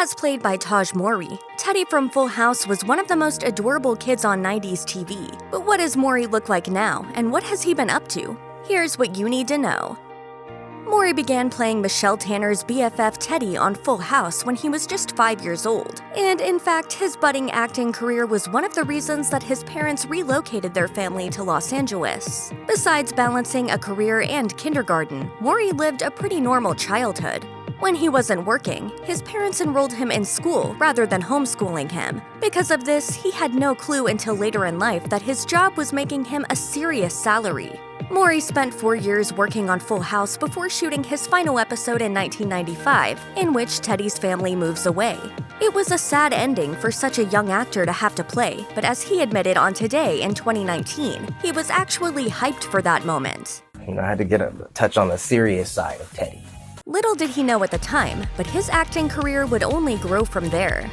As played by Taj Mowry, Teddy from Full House was one of the most adorable kids on 90s TV. But what does Mowry look like now, and what has he been up to? Here's what you need to know. Mowry began playing Michelle Tanner's BFF Teddy on Full House when he was just 5 years old. And in fact, his budding acting career was one of the reasons that his parents relocated their family to Los Angeles. Besides balancing a career and kindergarten, Mowry lived a pretty normal childhood. When he wasn't working, his parents enrolled him in school rather than homeschooling him. Because of this, he had no clue until later in life that his job was making him a serious salary. Mowry spent 4 years working on Full House before shooting his final episode in 1995, in which Teddy's family moves away. It was a sad ending for such a young actor to have to play, but as he admitted on Today in 2019, he was actually hyped for that moment. I had to get a touch on the serious side of Teddy. Little did he know at the time, but his acting career would only grow from there.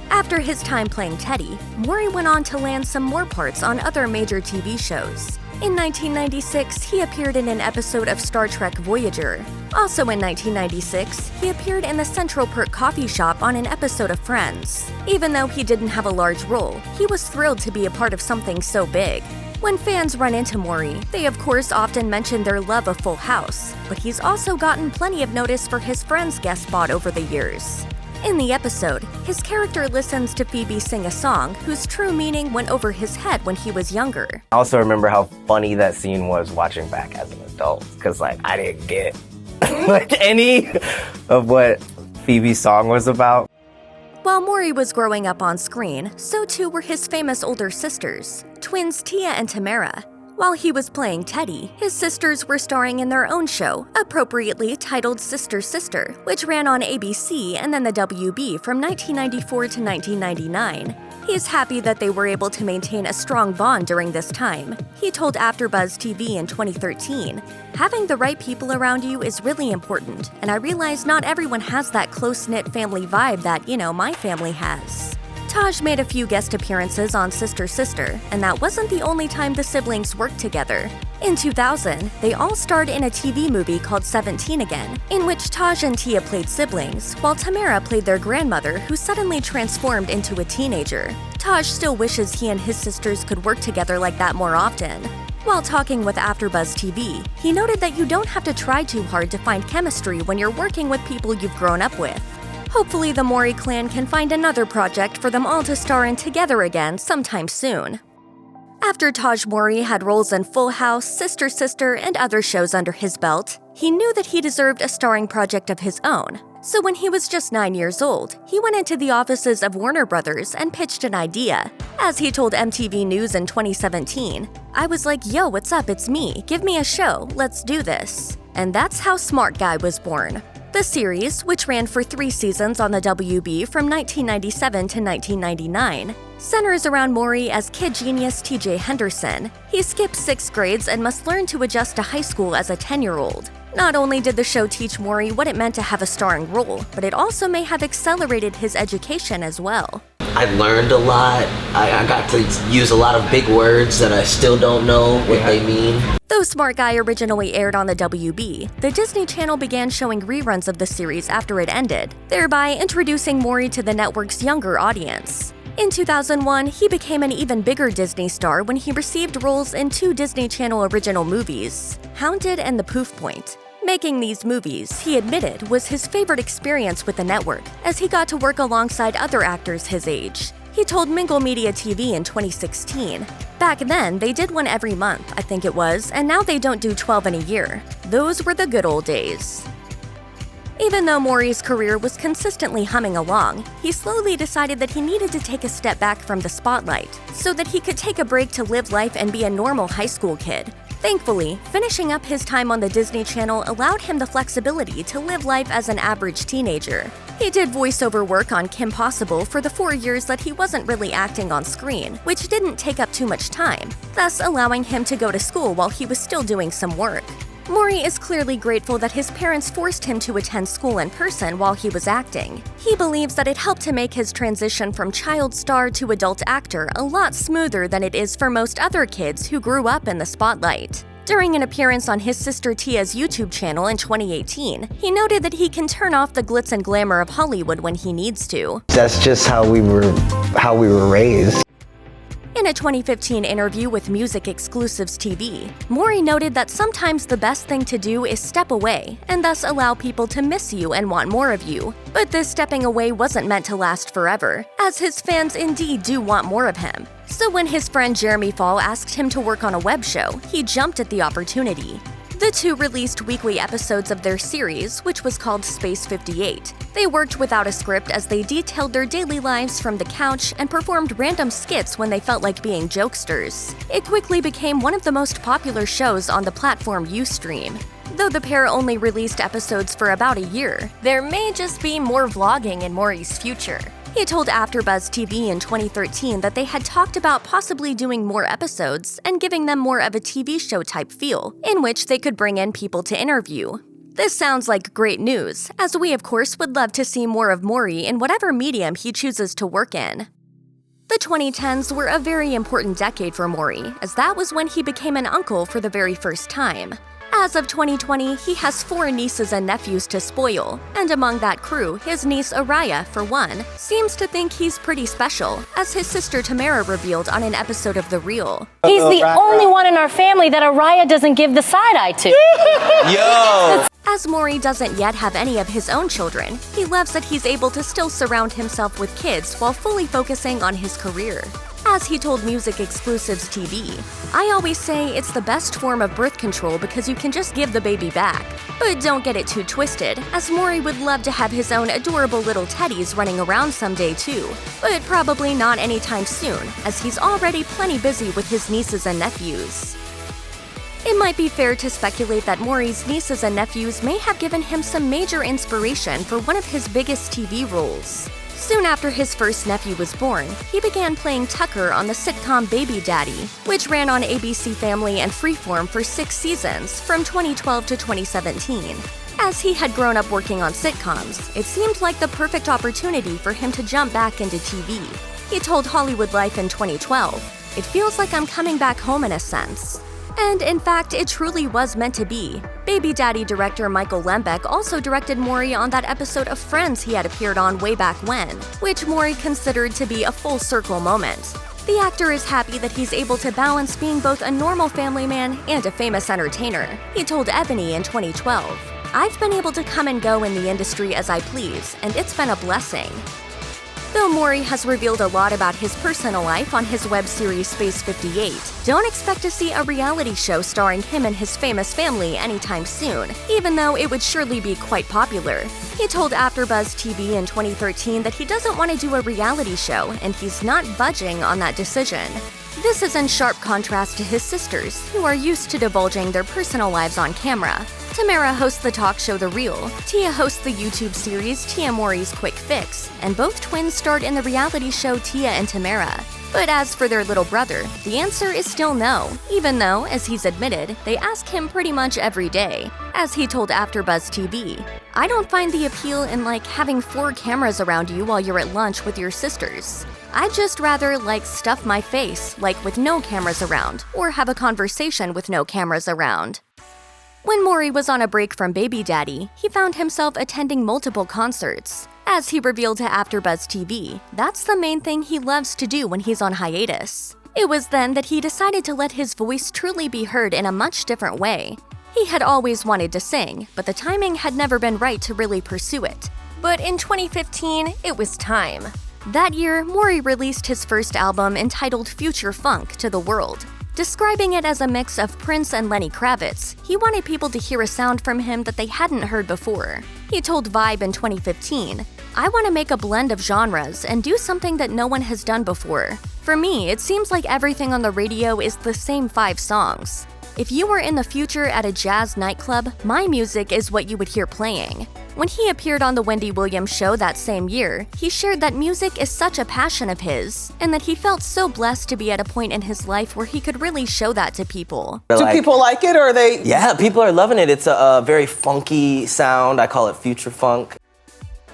After his time playing Teddy, Mowry went on to land some more parts on other major TV shows. In 1996, he appeared in an episode of Star Trek Voyager. Also in 1996, he appeared in the Central Perk coffee shop on an episode of Friends. Even though he didn't have a large role, he was thrilled to be a part of something so big. When fans run into Mowry, they of course often mention their love of Full House, but he's also gotten plenty of notice for his Friends guest spot over the years. In the episode, his character listens to Phoebe sing a song whose true meaning went over his head when he was younger. I also remember how funny that scene was watching back as an adult, because I didn't get any of what Phoebe's song was about. While Mowry was growing up on screen, so too were his famous older sisters, twins Tia and Tamara. While he was playing Teddy, his sisters were starring in their own show, appropriately titled Sister Sister, which ran on ABC and then the WB from 1994 to 1999. He's happy that they were able to maintain a strong bond during this time. He told AfterBuzz TV in 2013, "Having the right people around you is really important, and I realize not everyone has that close-knit family vibe that, my family has." Tahj made a few guest appearances on Sister Sister, and that wasn't the only time the siblings worked together. In 2000, they all starred in a TV movie called 17 Again, in which Tahj and Tia played siblings, while Tamara played their grandmother who suddenly transformed into a teenager. Tahj still wishes he and his sisters could work together like that more often. While talking with AfterBuzz TV, he noted that you don't have to try too hard to find chemistry when you're working with people you've grown up with. Hopefully the Mowry clan can find another project for them all to star in together again sometime soon. After Taj Mowry had roles in Full House, Sister Sister, and other shows under his belt, he knew that he deserved a starring project of his own. So when he was just 9 years old, he went into the offices of Warner Brothers and pitched an idea. As he told MTV News in 2017, "I was like, yo, what's up, it's me, give me a show, let's do this." And that's how Smart Guy was born. The series, which ran for 3 seasons on the WB from 1997 to 1999, centers around Mowry as kid genius TJ Henderson. He skipped 6 grades and must learn to adjust to high school as a 10-year-old. Not only did the show teach Mowry what it meant to have a starring role, but it also may have accelerated his education as well. I learned a lot. I got to use a lot of big words that I still don't know what they mean. Though Smart Guy originally aired on the WB, the Disney Channel began showing reruns of the series after it ended, thereby introducing Mowry to the network's younger audience. In 2001, he became an even bigger Disney star when he received roles in 2 Disney Channel original movies, Hounded and The Poof Point. Making these movies, he admitted, was his favorite experience with the network, as he got to work alongside other actors his age. He told Mingle Media TV in 2016, "Back then, they did one every month, I think it was, and now they don't do 12 in a year. Those were the good old days." Even though Mowry's career was consistently humming along, he slowly decided that he needed to take a step back from the spotlight so that he could take a break to live life and be a normal high school kid. Thankfully, finishing up his time on the Disney Channel allowed him the flexibility to live life as an average teenager. He did voiceover work on Kim Possible for the 4 years that he wasn't really acting on screen, which didn't take up too much time, thus allowing him to go to school while he was still doing some work. Mowry is clearly grateful that his parents forced him to attend school in person while he was acting. He believes that it helped to make his transition from child star to adult actor a lot smoother than it is for most other kids who grew up in the spotlight. During an appearance on his sister Tia's YouTube channel in 2018, he noted that he can turn off the glitz and glamour of Hollywood when he needs to. That's just how we were raised. In a 2015 interview with Music Exclusives TV, Mowry noted that sometimes the best thing to do is step away and thus allow people to miss you and want more of you. But this stepping away wasn't meant to last forever, as his fans indeed do want more of him. So when his friend Jeremy Fall asked him to work on a web show, he jumped at the opportunity. The two released weekly episodes of their series, which was called Space 58. They worked without a script as they detailed their daily lives from the couch and performed random skits when they felt like being jokesters. It quickly became one of the most popular shows on the platform Ustream. Though the pair only released episodes for about a year, there may just be more vlogging in Mowry's future. He told AfterBuzz TV in 2013 that they had talked about possibly doing more episodes and giving them more of a TV show type feel, in which they could bring in people to interview. This sounds like great news, as we of course would love to see more of Mowry in whatever medium he chooses to work in. The 2010s were a very important decade for Mowry, as that was when he became an uncle for the very first time. As of 2020, he has 4 nieces and nephews to spoil, and among that crew, his niece Araya, for one, seems to think he's pretty special, as his sister Tamara revealed on an episode of The Real. He's the only one in our family that Araya doesn't give the side eye to. Yo! As Mowry doesn't yet have any of his own children, he loves that he's able to still surround himself with kids while fully focusing on his career. As he told Music Exclusives TV, "I always say it's the best form of birth control because you can just give the baby back. But don't get it too twisted, as Mowry would love to have his own adorable little teddies running around someday too. But probably not anytime soon, as he's already plenty busy with his nieces and nephews." It might be fair to speculate that Mowry's nieces and nephews may have given him some major inspiration for one of his biggest TV roles. Soon after his first nephew was born, he began playing Tucker on the sitcom Baby Daddy, which ran on ABC Family and Freeform for 6 seasons, from 2012 to 2017. As he had grown up working on sitcoms, it seemed like the perfect opportunity for him to jump back into TV. He told Hollywood Life in 2012, "It feels like I'm coming back home in a sense." And in fact, it truly was meant to be. Baby Daddy director Michael Lembeck also directed Mowry on that episode of Friends he had appeared on way back when, which Mowry considered to be a full circle moment. The actor is happy that he's able to balance being both a normal family man and a famous entertainer. He told Ebony in 2012, "I've been able to come and go in the industry as I please, and it's been a blessing." Though Mowry has revealed a lot about his personal life on his web series Space 58, don't expect to see a reality show starring him and his famous family anytime soon, even though it would surely be quite popular. He told AfterBuzz TV in 2013 that he doesn't want to do a reality show, and he's not budging on that decision. This is in sharp contrast to his sisters, who are used to divulging their personal lives on camera. Tamara hosts the talk show The Real, Tia hosts the YouTube series Tia Mowry's Quick Fix, and both twins starred in the reality show Tia and Tamara. But as for their little brother, the answer is still no, even though, as he's admitted, they ask him pretty much every day. As he told AfterBuzz TV, "I don't find the appeal in having 4 cameras around you while you're at lunch with your sisters. I'd just rather stuff my face, with no cameras around, or have a conversation with no cameras around." When Mowry was on a break from Baby Daddy, he found himself attending multiple concerts. As he revealed to AfterBuzz TV, that's the main thing he loves to do when he's on hiatus. It was then that he decided to let his voice truly be heard in a much different way. He had always wanted to sing, but the timing had never been right to really pursue it. But in 2015, it was time. That year, Mowry released his first album entitled Future Funk to the world. Describing it as a mix of Prince and Lenny Kravitz, he wanted people to hear a sound from him that they hadn't heard before. He told Vibe in 2015, "I want to make a blend of genres and do something that no one has done before. For me, it seems like everything on the radio is the same 5 songs. If you were in the future at a jazz nightclub, my music is what you would hear playing." When he appeared on The Wendy Williams Show that same year, he shared that music is such a passion of his, and that he felt so blessed to be at a point in his life where he could really show that to people. Do people like it, or are they? Yeah, people are loving it. It's a very funky sound. I call it future funk.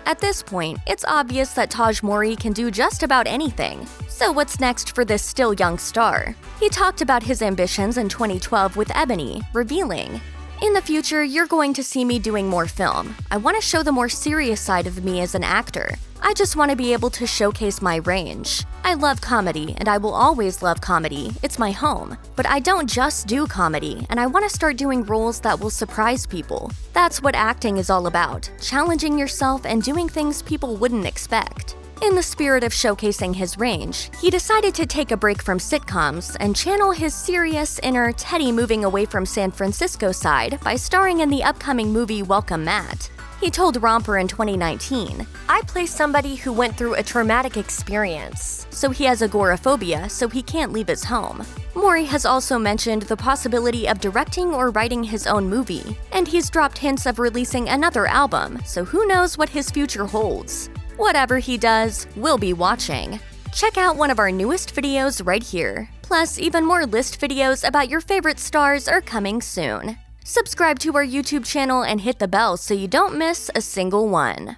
At this point, it's obvious that Taj Mowry can do just about anything. So what's next for this still young star? He talked about his ambitions in 2012 with Ebony, revealing, "In the future, you're going to see me doing more film. I want to show the more serious side of me as an actor. I just want to be able to showcase my range. I love comedy, and I will always love comedy. It's my home. But I don't just do comedy, and I want to start doing roles that will surprise people. That's what acting is all about, challenging yourself and doing things people wouldn't expect." In the spirit of showcasing his range, he decided to take a break from sitcoms and channel his serious inner Teddy moving away from San Francisco side by starring in the upcoming movie Welcome Matt. He told Romper in 2019, I play somebody who went through a traumatic experience. so he has agoraphobia, so he can't leave his home. Mowry has also mentioned the possibility of directing or writing his own movie, and he's dropped hints of releasing another album, so who knows what his future holds. Whatever he does, we'll be watching. Check out one of our newest videos right here. Plus, even more list videos about your favorite stars are coming soon. Subscribe to our YouTube channel and hit the bell so you don't miss a single one.